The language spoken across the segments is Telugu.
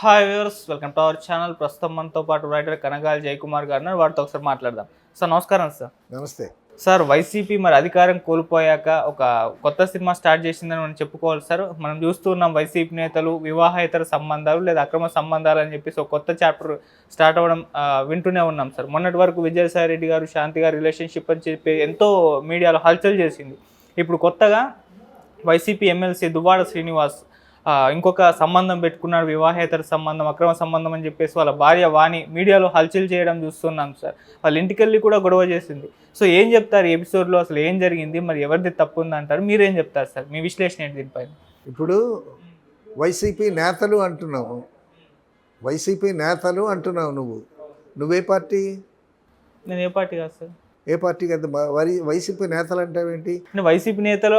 Hi viewers, welcome to our channel. ప్రస్తుతం మనతో పాటు రైటర్ కనగాల జయకుమార్ గారు ఉన్నారు. వారితో ఒకసారి మాట్లాడదాం. సార్ నమస్కారం. సార్ నమస్తే. సార్ వైసీపీ మరి అధికారం కోల్పోయాక ఒక కొత్త సినిమా స్టార్ట్ చేసిందని మనం చెప్పుకోవాలి సార్. మనం చూస్తూ ఉన్నాం వైసీపీ నేతలు వివాహేతర సంబంధాలు లేదా అక్రమ సంబంధాలు అని చెప్పేసి ఒక కొత్త చాప్టర్ స్టార్ట్ అవ్వడం వింటూనే ఉన్నాం సార్. మొన్నటి వరకు విజయసాయి రెడ్డి గారు శాంతి గారు రిలేషన్షిప్ అని చెప్పి ఎంతో మీడియాలో హల్చల్ చేసింది. ఇప్పుడు కొత్తగా వైసీపీ ఎమ్మెల్సీ దువ్వాడ శ్రీనివాస్ ఇంకొక సంబంధం పెట్టుకున్నాడు, వివాహేతర సంబంధం, అక్రమ సంబంధం అని చెప్పేసి వాళ్ళ భార్య వాణి మీడియాలో హల్చల్ చేయడం చూస్తున్నాం సార్. వాళ్ళ ఇంటికి వెళ్ళి కూడా గొడవ చేసింది. సో ఏం చెప్తారు ఈ ఎపిసోడ్లో, అసలు ఏం జరిగింది, మరి ఎవరిది తప్పు ఉందంటారు, మీరేం చెప్తారు సార్, మీ విశ్లేషణ ఏంటి దీనిపైన? ఇప్పుడు వైసీపీ నేతలు అంటున్నావు, నువ్వే పార్టీ? నేను ఏ పార్టీ కాదు సార్. ఏ పార్టీ కదా? వైసీపీ నేతలు అంటావేంటి? వైసీపీ నేతలు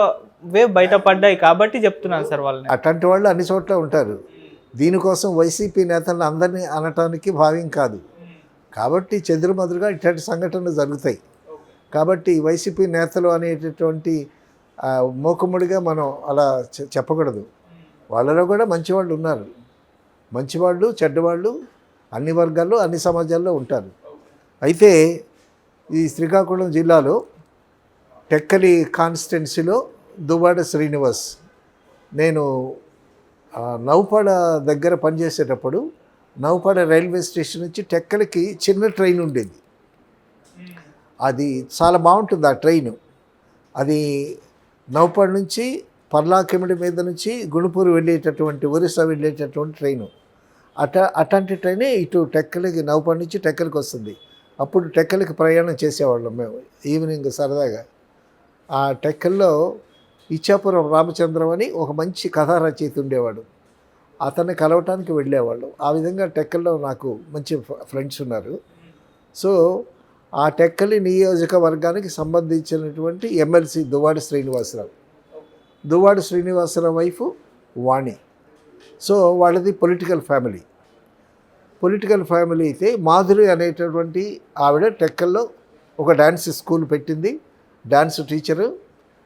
బయటపడ్డాయి కాబట్టి చెప్తున్నాను సార్. వాళ్ళని అట్లాంటి వాళ్ళు అన్ని చోట్ల ఉంటారు. దీనికోసం వైసీపీ నేతలను అందరినీ అనటానికి భావ్యం కాదు. కాబట్టి చెదురుమదురుగా ఇట్లాంటి సంఘటనలు జరుగుతాయి. కాబట్టి వైసీపీ నేతలు అనేటటువంటి మూకుమ్మడిగా మనం అలా చెప్పకూడదు. వాళ్ళలో కూడా మంచివాళ్ళు ఉన్నారు. మంచివాళ్ళు చెడ్డవాళ్ళు అన్ని వర్గాల్లో అన్ని సమాజాల్లో ఉంటారు. అయితే ఈ శ్రీకాకుళం జిల్లాలో టెక్కలి కాన్స్టిట్యున్సీలో దువ్వాడ శ్రీనివాస్, నేను నౌపాడ దగ్గర పనిచేసేటప్పుడు నౌపాడ రైల్వే స్టేషన్ నుంచి టెక్కలికి చిన్న ట్రైన్ ఉండేది. అది చాలా బాగుంటుంది ఆ ట్రైను. అది నౌపాడ నుంచి పర్లాకెమిడి మీద నుంచి గుణపూరు వెళ్ళేటటువంటి, ఒరిస్సా వెళ్ళేటటువంటి ట్రైను. అట్లాంటి ట్రైనే ఇటు టెక్కలికి, నౌపాడ నుంచి టెక్కలికి వస్తుంది. అప్పుడు టెక్కలికి ప్రయాణం చేసేవాళ్ళం మేము ఈవినింగ్ సరదాగా. ఆ టెక్కల్లో ఇచ్చాపురం రామచంద్రం అని ఒక మంచి కథా రచయిత ఉండేవాడు. అతన్ని కలవటానికి వెళ్ళేవాళ్ళు. ఆ విధంగా టెక్కల్లో నాకు మంచి ఫ్రెండ్స్ ఉన్నారు. సో ఆ టెక్కలి నియోజకవర్గానికి సంబంధించినటువంటి ఎమ్మెల్సీ దువ్వాడ శ్రీనివాసరావు వైఫ్ వాణి. సో వాళ్ళది పొలిటికల్ ఫ్యామిలీ అయితే మాధురి అనేటటువంటి ఆవిడ టెక్కల్లో ఒక డ్యాన్స్ స్కూల్ పెట్టింది. డ్యాన్స్ టీచరు,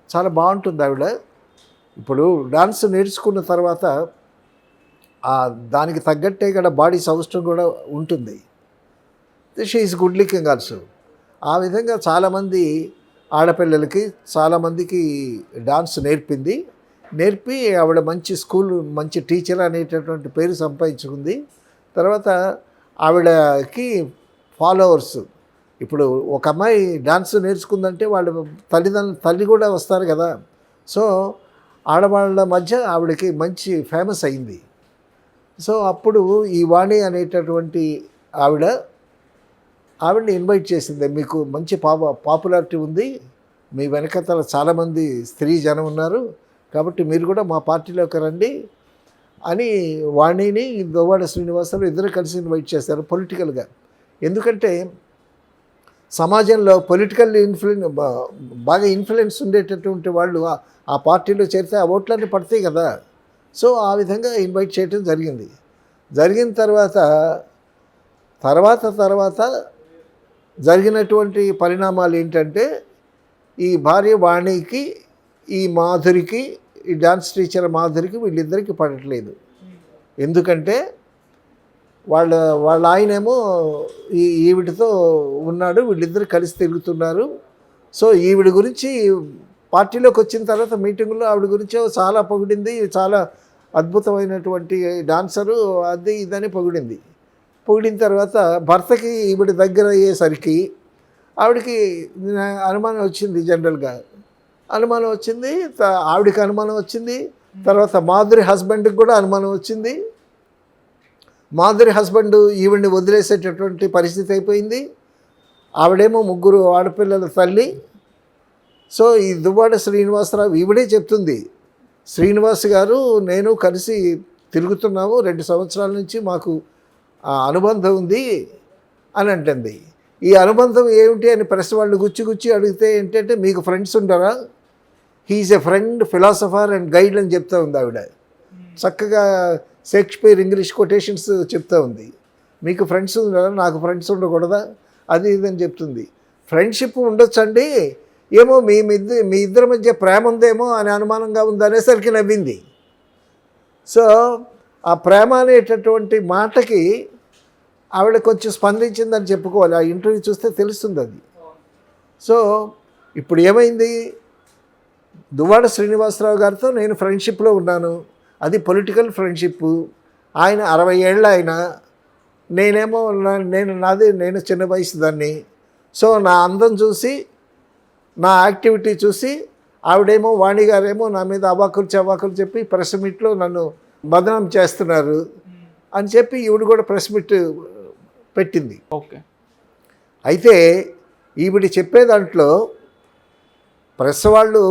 చాలా బాగుంటుంది ఆవిడ. ఇప్పుడు డాన్స్ నేర్చుకున్న తర్వాత దానికి తగ్గట్టే కూడా బాడీ సౌష్ఠవం కూడా ఉంటుంది. She is good looking also. ఆ విధంగా చాలామంది ఆడపిల్లలకి చాలామందికి డాన్స్ నేర్పి ఆవిడ మంచి స్కూల్, మంచి టీచర్ అనేటటువంటి పేరు సంపాదించుకుంది. తర్వాత ఆవిడకి ఫాలోవర్స్. ఇప్పుడు ఒక అమ్మాయి డాన్స్ నేర్చుకుందంటే వాళ్ళ తల్లి కూడా వస్తారు కదా. సో ఆడవాళ్ళ మధ్య ఆవిడకి మంచి ఫేమస్ అయింది. సో అప్పుడు ఈ వాణి అనేటటువంటి ఆవిడని ఇన్వైట్ చేసింది. మీకు మంచి పాపులారిటీ ఉంది, మీ వెనకతల చాలామంది స్త్రీ జనం ఉన్నారు, కాబట్టి మీరు కూడా మా పార్టీలోకి రండి అని వాణిని దువ్వాడ శ్రీనివాసరావు ఇద్దరు కలిసి ఇన్వైట్ చేశారు పొలిటికల్గా. ఎందుకంటే సమాజంలో పొలిటికల్ బాగా ఇన్ఫ్లుయెన్స్ ఉండేటటువంటి వాళ్ళు ఆ పార్టీలో చేరితే ఆ ఓట్లన్నీ పడతాయి కదా. సో ఆ విధంగా ఇన్వైట్ చేయడం జరిగిన తర్వాత జరిగినటువంటి పరిణామాలు ఏంటంటే, ఈ భార్య వాణికి, ఈ మాధురికి, ఈ డాన్స్ టీచర్ మాధురికి వీళ్ళిద్దరికీ పడట్లేదు. ఎందుకంటే వాళ్ళ ఆయనేమో ఈవిడితో ఉన్నాడు, వీళ్ళిద్దరు కలిసి తిరుగుతున్నారు. సో ఈవిడ గురించి పార్టీలోకి వచ్చిన తర్వాత మీటింగులో ఆవిడ గురించి చాలా పొగిడింది. చాలా అద్భుతమైనటువంటి డాన్సరు, అది ఇదని పొగిడిన తర్వాత భర్తకి ఈవిడ దగ్గర అయ్యేసరికి ఆవిడకి అనుమానం వచ్చింది. జనరల్గా అనుమానం వచ్చింది, ఆవిడకి అనుమానం వచ్చింది. తర్వాత మాధురి హస్బెండ్కి కూడా అనుమానం వచ్చింది. మాధురి హస్బెండ్ ఈవిడ్ని వదిలేసేటటువంటి పరిస్థితి అయిపోయింది. ఆవిడేమో 3 ఆడపిల్లల తల్లి. సో ఈ దువ్వాడ శ్రీనివాసరావు ఈవిడే చెప్తుంది, శ్రీనివాస్ గారు నేను కలిసి తిరుగుతున్నాము, 2 సంవత్సరాల నుంచి మాకు అనుబంధం ఉంది అని అంటుంది. ఈ అనుబంధం ఏమిటి అని ప్రెస్ వాళ్ళు గుచ్చి అడిగితే ఏంటంటే, మీకు ఫ్రెండ్స్ ఉండరా? He's a friend, philosopher and guide అని చెప్తా ఉంది ఆవిడ. చక్కగా షేక్స్పియర్ ఇంగ్లీష్ కొటేషన్స్ చెప్తా ఉంది. మీకు ఫ్రెండ్స్ ఉండరా? నాకు ఫ్రెండ్స్ ఉండకూడదా? అది ఇదని చెప్తుంది. ఫ్రెండ్షిప్ ఉండొచ్చండి, ఏమో మీ ఇద్దరి మధ్య ప్రేమ ఉందేమో అని అనుమానంగా ఉంది అనేసరికి నవ్వింది. సో ఆ ప్రేమ అనేటటువంటి మాటకి ఆవిడ కొంచెం స్పందించిందని చెప్పుకోవాలి. ఆ ఇంటర్వ్యూ చూస్తే తెలుస్తుంది అది. సో ఇప్పుడు ఏమైంది, దువ్వాడ శ్రీనివాసరావు గారితో నేను ఫ్రెండ్షిప్లో ఉన్నాను, అది పొలిటికల్ ఫ్రెండ్షిప్. ఆయన 60 ఏళ్ళు ఆయన, నేనేమో నేను చిన్న వయసు దాన్ని. సో నా అందం చూసి, నా యాక్టివిటీ చూసి ఆవిడేమో వాణి గారేమో నా మీద అవాకులు చెప్పి ప్రెస్ మీట్లో నన్ను బదనాం చేస్తున్నారు అని చెప్పి ఈవిడ కూడా ప్రెస్ మీట్ పెట్టింది. ఓకే. అయితే ఈవిడ చెప్పే దాంట్లో ప్రెస్ వాళ్ళు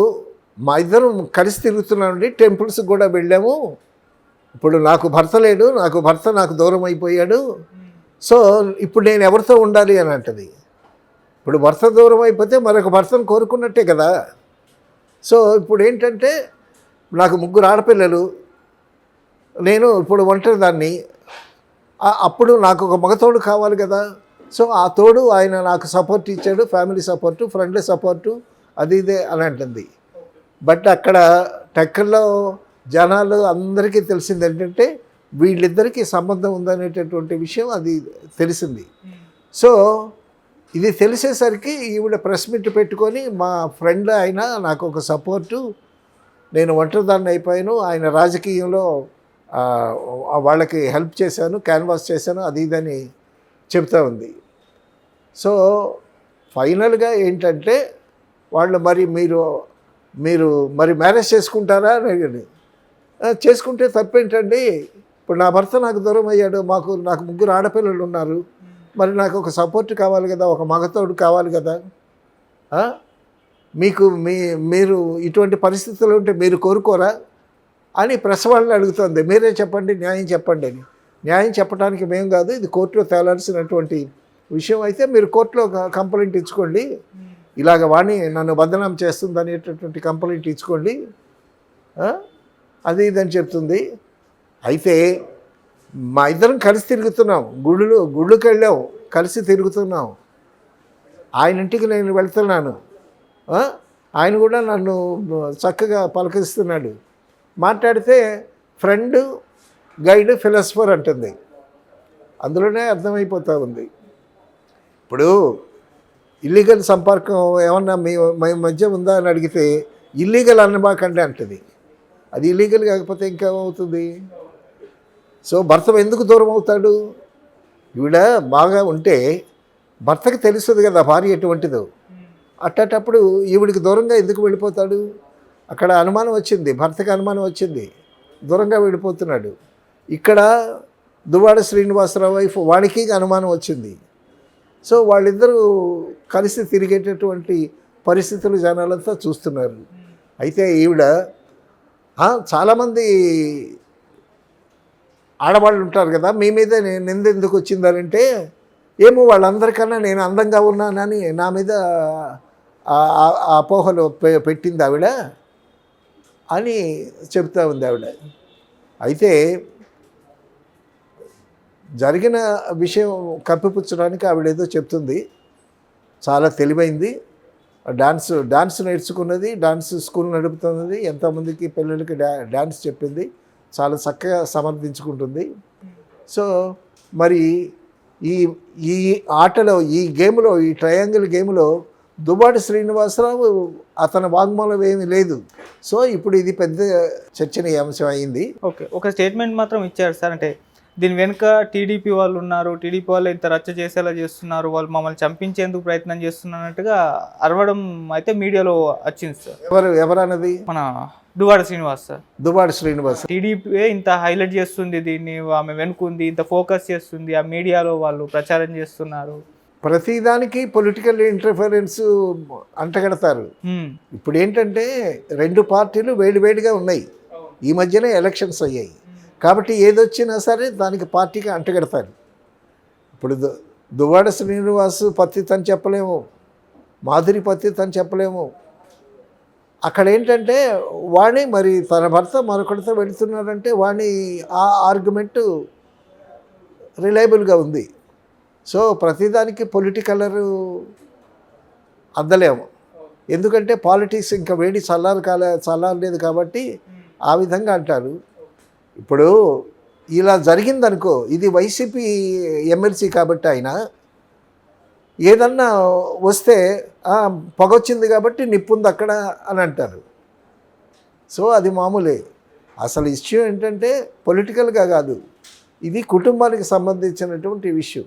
మా ఇద్దరం కలిసి తిరుగుతున్నామండి, టెంపుల్స్కి కూడా వెళ్ళాము, ఇప్పుడు నాకు భర్త లేడు, నాకు దూరం అయిపోయాడు, సో ఇప్పుడు నేను ఎవరితో ఉండాలి అని అంటది. ఇప్పుడు భర్త దూరం అయిపోతే మరొక భర్తను కోరుకున్నట్టే కదా. సో ఇప్పుడు ఏంటంటే నాకు 3 ఆడపిల్లలు, నేను ఇప్పుడు ఒంటరి దాన్ని, అప్పుడు నాకు ఒక మగతోడు కావాలి కదా. సో ఆ తోడు ఆయన నాకు సపోర్ట్ ఇచ్చాడు, ఫ్యామిలీ సపోర్టు, ఫ్రెండ్లీ సపోర్టు, అది ఇదే అని అంటుంది. బట్ అక్కడ టెక్కల్లో జనాలు అందరికీ తెలిసింది ఏంటంటే వీళ్ళిద్దరికీ సంబంధం ఉందనేటటువంటి విషయం అది తెలిసింది. సో ఇది తెలిసేసరికి ఈవిడ ప్రెస్ మీట్ పెట్టుకొని మా ఫ్రెండ్ ఆయన నాకు ఒక సపోర్టు, నేను ఒంటరిదాన్ని అయిపోయాను, ఆయన రాజకీయంలో వాళ్ళకి హెల్ప్ చేశాను, క్యాన్వాస్ చేశాను, అది ఇదని చెప్తా ఉంది. సో ఫైనల్గా ఏంటంటే వాళ్ళు మీరు మ్యారేజ్ చేసుకుంటారా అని అడిగాడు. చేసుకుంటే తప్పేంటండి, ఇప్పుడు నా భర్త నాకు దూరం అయ్యాడు, నాకు 3 ఆడపిల్లలు ఉన్నారు, మరి నాకు ఒక సపోర్ట్ కావాలి కదా, ఒక మగతోడు కావాలి కదా. మీరు ఇటువంటి పరిస్థితులు ఉంటే మీరు కోరుకోరా అని ప్రెస్ వాళ్ళని అడుగుతుంది. మీరే చెప్పండి, న్యాయం చెప్పండి అని. న్యాయం చెప్పడానికి మేము కాదు, ఇది కోర్టులో తేలాల్సినటువంటి విషయం. అయితే మీరు కోర్టులో కంప్లైంట్ ఇచ్చుకోండి, ఇలాగ వాణి నన్ను బదనాం చేస్తుంది అనేటటువంటి కంప్లైంట్ ఇచ్చుకోండి, అది ఇదని చెప్తుంది. అయితే మా ఇద్దరం కలిసి తిరుగుతున్నాం, గుళ్ళకి వెళ్ళాం, కలిసి తిరుగుతున్నాం, ఆయన ఇంటికి నేను వెళ్తున్నాను, ఆయన కూడా నన్ను చక్కగా పలకరిస్తున్నాడు. మాట్లాడితే ఫ్రెండ్, గైడ్, ఫిలాసఫర్ అంటుంది. అందులోనే అర్థమైపోతూ ఉంది. ఇప్పుడు ఇల్లీగల్ సంపర్కం ఏమన్నా మీ మధ్య ఉందా అని అడిగితే ఇల్లీగల్ అనబాకండి అంటుంది. అది ఇల్లీగల్ కాకపోతే ఇంకేమవుతుంది? సో భర్త ఎందుకు దూరం అవుతాడు? ఈవిడ బాగా ఉంటే భర్తకి తెలుస్తుంది కదా భార్య ఎటువంటిదో. అట్టేటప్పుడు ఈవిడికి దూరంగా ఎందుకు వెళ్ళిపోతాడు? అక్కడ అనుమానం వచ్చింది, భర్తకి అనుమానం వచ్చింది, దూరంగా వెళ్ళిపోతున్నాడు. ఇక్కడ దువ్వాడ శ్రీనివాసరావు వైఫ్ వాడికి అనుమానం వచ్చింది. సో వాళ్ళిద్దరూ కలిసి తిరిగేటటువంటి పరిస్థితులు జనాలంతా చూస్తున్నారు. అయితే ఈవిడ చాలామంది ఆడవాళ్ళు ఉంటారు కదా, మీ మీద నింద ఎందుకు వచ్చిందనంటే, ఏమో వాళ్ళందరికన్నా నేను అందంగా ఉన్నానని నా మీద అపోహలు పెట్టింది ఆవిడ అని చెప్తా ఉంది ఆవిడ. అయితే జరిగిన విషయం కప్పిపుచ్చడానికి ఆవిడ ఏదో చెప్తుంది, చాలా తెలివైంది, డాన్స్ నేర్చుకున్నది, డాన్స్ స్కూల్ నడుపుతున్నది, ఎంతోమందికి పిల్లలకి డాన్స్ చెప్పింది, చాలా చక్కగా సమర్థించుకుంటుంది. సో మరి ఈ ఆటలో, ఈ గేమ్లో, ఈ ట్రయాంగిల్ గేమ్లో దువ్వాడ శ్రీనివాసరావు అతని వాగ్మూలం ఏమీ లేదు. సో ఇప్పుడు ఇది పెద్ద చర్చనీయాంశం అయింది. ఓకే, ఒక స్టేట్మెంట్ మాత్రం ఇచ్చారు సార్, అంటే దీని వెనుక టీడీపీ వాళ్ళు ఉన్నారు, టీడీపీ వాళ్ళు ఇంత రచ్చ చేసేలా చేస్తున్నారు, వాళ్ళు మమ్మల్ని చంపించేందుకు ప్రయత్నం చేస్తున్నట్టుగా అరవడం అయితే మీడియాలో వచ్చింది సార్. ఎవరన్నది? మన దువ్వాడ శ్రీనివాస్ సార్. దువ్వాడ శ్రీనివాస్ టీడీపీ ఇంత హైలైట్ చేస్తుంది దీన్ని, ఆమె వెనుకుంది, ఇంత ఫోకస్ చేస్తుంది, ఆ మీడియాలో వాళ్ళు ప్రచారం చేస్తున్నారు. ప్రతిదానికి పొలిటికల్ ఇంటర్ఫరెన్స్ అంటగడతారు. ఇప్పుడు ఏంటంటే 2 పార్టీలు వేడివేడిగా ఉన్నాయి, ఈ మధ్యనే ఎలక్షన్స్ అయ్యాయి కాబట్టి ఏదొచ్చినా సరే దానికి పార్టీకి అంటగడతారు. ఇప్పుడు దువ్వాడ శ్రీనివాస్ పత్తిత్ అని చెప్పలేము, మాధురి పత్తిత్ అని చెప్పలేము. అక్కడ ఏంటంటే వాణి మరి తన భర్త మరొకటితో వెళుతున్నాడంటే వాణి ఆ ఆర్గ్యుమెంటు రిలయబుల్గా ఉంది. సో ప్రతిదానికి పొలిటికలరు అద్దలేము, ఎందుకంటే పాలిటిక్స్ ఇంకా వేడి చల్లారలేదు కాబట్టి ఆ విధంగా అంటారు. ఇప్పుడు ఇలా జరిగిందనుకో, ఇది వైసీపీ ఎమ్మెల్సీ కాబట్టి ఆయన ఏదన్నా వస్తే పొగొచ్చింది కాబట్టి నిప్పుంది అక్కడ అని అంటారు. సో అది మామూలే. అసలు ఇష్యూ ఏంటంటే పొలిటికల్గా కాదు, ఇది కుటుంబానికి సంబంధించినటువంటి ఇష్యూ.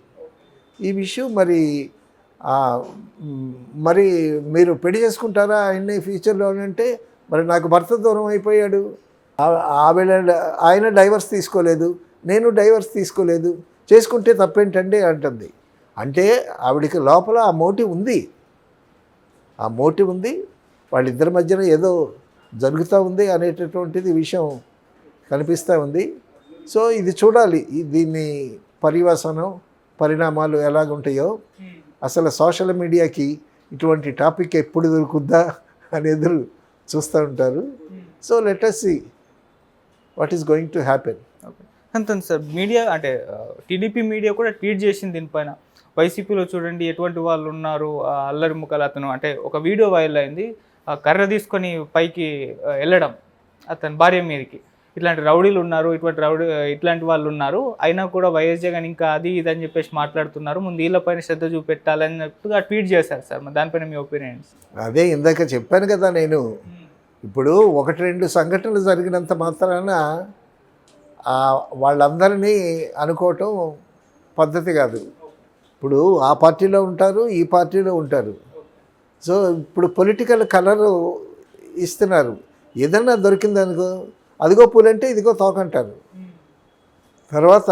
ఈ విషయం మరి మీరు పెళ్లి చేసుకుంటారా ఆయన్ని ఫ్యూచర్లో అంటే, మరి నాకు భర్త దూరం అయిపోయాడు, ఆయన డైవర్స్ తీసుకోలేదు, నేను డైవర్స్ తీసుకోలేదు, చేసుకుంటే తప్పేంటండి అంటుంది. అంటే ఆవిడికి లోపల ఆ మోటివ్ ఉంది, వాళ్ళిద్దరి మధ్యన ఏదో జరుగుతూ ఉంది అనేటటువంటిది విషయం కనిపిస్తూ ఉంది. సో ఇది చూడాలి, దీన్ని పరిణామాలు ఎలాగుంటాయో. అసలు సోషల్ మీడియాకి ఇటువంటి టాపిక్ ఎప్పుడు దొరుకుద్దా అనేది చూస్తూ ఉంటారు. So let us see what is going to happen. అంతే సార్. మీడియా అంటే టీడీపీ మీడియా కూడా ట్వీట్ చేసింది దీనిపైన. వైసీపీలో చూడండి ఎటువంటి వాళ్ళు ఉన్నారు, అల్లరి ముఖాలు అతను అంటే ఒక వీడియో వైరల్ అయింది, కర్ర తీసుకొని పైకి వెళ్ళడం అతని భార్య మీదకి. ఇట్లాంటి రౌడీలు ఉన్నారు, ఇట్లాంటి వాళ్ళు ఉన్నారు, అయినా కూడా వైఎస్ జగన్ ఇంకా అది ఇది అని చెప్పేసి మాట్లాడుతున్నారు, ముందు వీళ్ళపైన శ్రద్ధ చూపెట్టాలన్నట్టుగా ట్వీట్ చేశారు సార్. మరి దానిపైన మీ ఒపీనియన్స్? అదే ఇందాక చెప్పాను కదా నేను. ఇప్పుడు 1-2 సంఘటనలు జరిగినంత మాత్రాన వాళ్ళందరినీ అనుకోవటం పద్ధతి కాదు. ఇప్పుడు ఆ పార్టీలో ఉంటారు, ఈ పార్టీలో ఉంటారు. సో ఇప్పుడు పొలిటికల్ కలరు ఇస్తున్నారు. ఏదన్నా దొరికిందనుకో, అదిగో పూలంటే ఇదిగో తోకంటారు. తర్వాత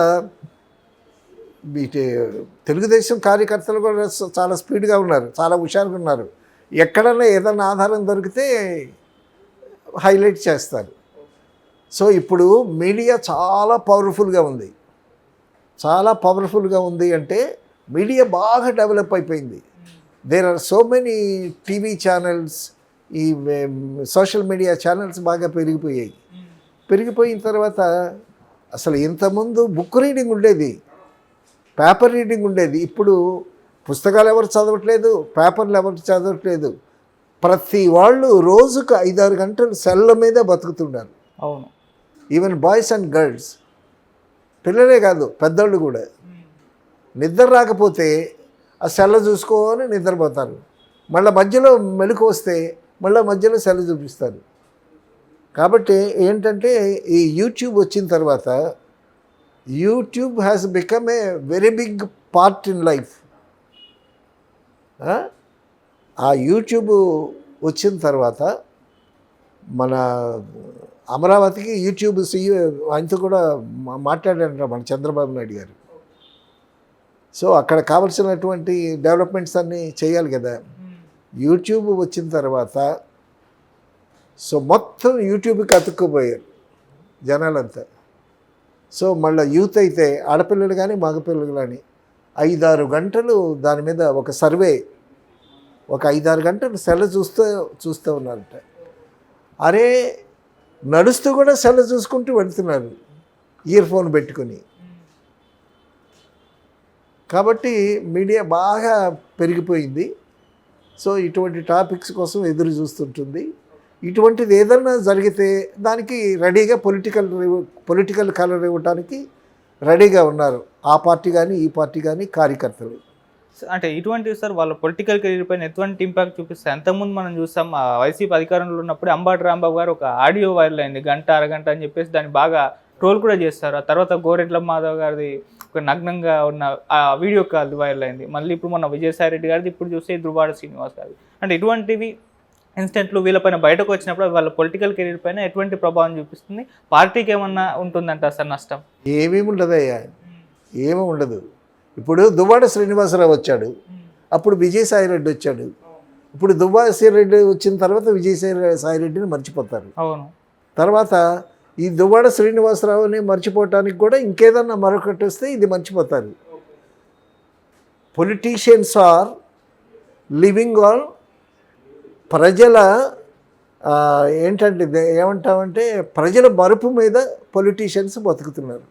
తెలుగుదేశం కార్యకర్తలు కూడా చాలా స్పీడ్గా ఉన్నారు, చాలా హుషారుగా ఉన్నారు. ఎక్కడన్నా ఏదన్నా ఆధారం దొరికితే హైలైట్ చేస్తారు. సో ఇప్పుడు మీడియా చాలా పవర్ఫుల్గా ఉంది అంటే మీడియా బాగా డెవలప్ అయిపోయింది. There are so many TV channels, ఈ సోషల్ మీడియా ఛానల్స్ బాగా పెరిగిపోయిన తర్వాత అసలు ఇంతకుముందు బుక్ రీడింగ్ ఉండేది, పేపర్ రీడింగ్ ఉండేది. ఇప్పుడు పుస్తకాలు ఎవరు చదవట్లేదు, పేపర్లు ఎవరు చదవట్లేదు. ప్రతి వాళ్ళు రోజుకు 5-6 గంటలు సెల్ల మీదే బతుకుతున్నారు. అవును, ఈవెన్ బాయ్స్ అండ్ గర్ల్స్, పిల్లలే కాదు పెద్దోళ్ళు కూడా. నిద్ర రాకపోతే ఆ సెల్ల చూసుకొని నిద్రపోతారు. మళ్ళీ మధ్యలో మెలకు వస్తే మధ్యలో సెల్ల చూపిస్తారు. కాబట్టి ఏంటంటే ఈ యూట్యూబ్ వచ్చిన తర్వాత YouTube has become a very big part in life. ఆ యూట్యూబ్ వచ్చిన తర్వాత మన అమరావతికి యూట్యూబ్ CEO ఆయనతో కూడా మాట్లాడారు మన చంద్రబాబు నాయుడు గారు. సో అక్కడ కావాల్సినటువంటి డెవలప్మెంట్స్ అన్నీ చేయాలి కదా. యూట్యూబ్ వచ్చిన తర్వాత సో మొత్తం యూట్యూబ్కి అతుక్కుపోయారు జనాలంతా. సో మళ్ళీ యూత్ అయితే ఆడపిల్లలు కానీ మగపిల్లలు కానీ 5-6 గంటలు దాని మీద ఒక సర్వే, ఒక 5-6 గంటలు సెల్ చూస్తూ ఉన్నారట. అరే నడుస్తూ కూడా సెల్ చూసుకుంటూ వెళ్తున్నారు ఇయర్ ఫోన్ పెట్టుకొని. కాబట్టి మీడియా బాగా పెరిగిపోయింది. సో ఇటువంటి టాపిక్స్ కోసం ఎదురు చూస్తుంటుంది. ఇటువంటిది ఏదన్నా జరిగితే దానికి రెడీగా పొలిటికల్ కలర్ ఇవ్వడానికి రెడీగా ఉన్నారు ఆ పార్టీ కానీ ఈ పార్టీ కానీ కార్యకర్తలు. అంటే ఇటువంటివి సార్ వాళ్ళ పొలిటికల్ కెరీర్ పైన ఎటువంటి ఇంపాక్ట్ చూపిస్తాయి? అంతకుముందు మనం చూసాం వైసీపీ అధికారంలో ఉన్నప్పుడు అంబాటి రాంబాబు గారు ఒక ఆడియో వైరల్ అయింది, 1-1.5 అని చెప్పేసి దాన్ని బాగా ట్రోల్ కూడా చేస్తారు. ఆ తర్వాత గోరెడ్ల మాధవ్ గారిది ఒక నగ్నంగా ఉన్న ఆ వీడియో కాల్ వైరల్ అయింది. మళ్ళీ ఇప్పుడు మన విజయసాయి రెడ్డి గారిది, ఇప్పుడు చూస్తే దువ్వాడ శ్రీనివాస్ గారిది. అంటే ఇటువంటివి ఇన్స్టెంట్లు వీళ్ళపైన బయటకు వచ్చినప్పుడు వాళ్ళ పొలిటికల్ కెరీర్ పైన ఎటువంటి ప్రభావం చూపిస్తుంది? పార్టీకి ఏమన్నా ఉంటుందంట సార్ నష్టం? ఏమేమి ఉండదయ్యా, ఏమీ ఉండదు. ఇప్పుడు దువ్వాడ శ్రీనివాసరావు వచ్చాడు, అప్పుడు విజయసాయి రెడ్డి వచ్చాడు. ఇప్పుడు దువ్వాడ శ్రీరెడ్డి వచ్చిన తర్వాత విజయసాయి రెడ్డిని మర్చిపోతారు. అవును. తర్వాత ఈ దువ్వాడ శ్రీనివాసరావుని మర్చిపోవటానికి కూడా ఇంకేదన్నా మరొకటి వస్తే ఇది మర్చిపోతారు. పొలిటీషియన్స్ ఆర్ లివింగ్ ఆన్ ప్రజల ఏంటంటే ఏమంటామంటే ప్రజల మరుపు మీద పొలిటీషియన్స్ బతుకుతున్నారు.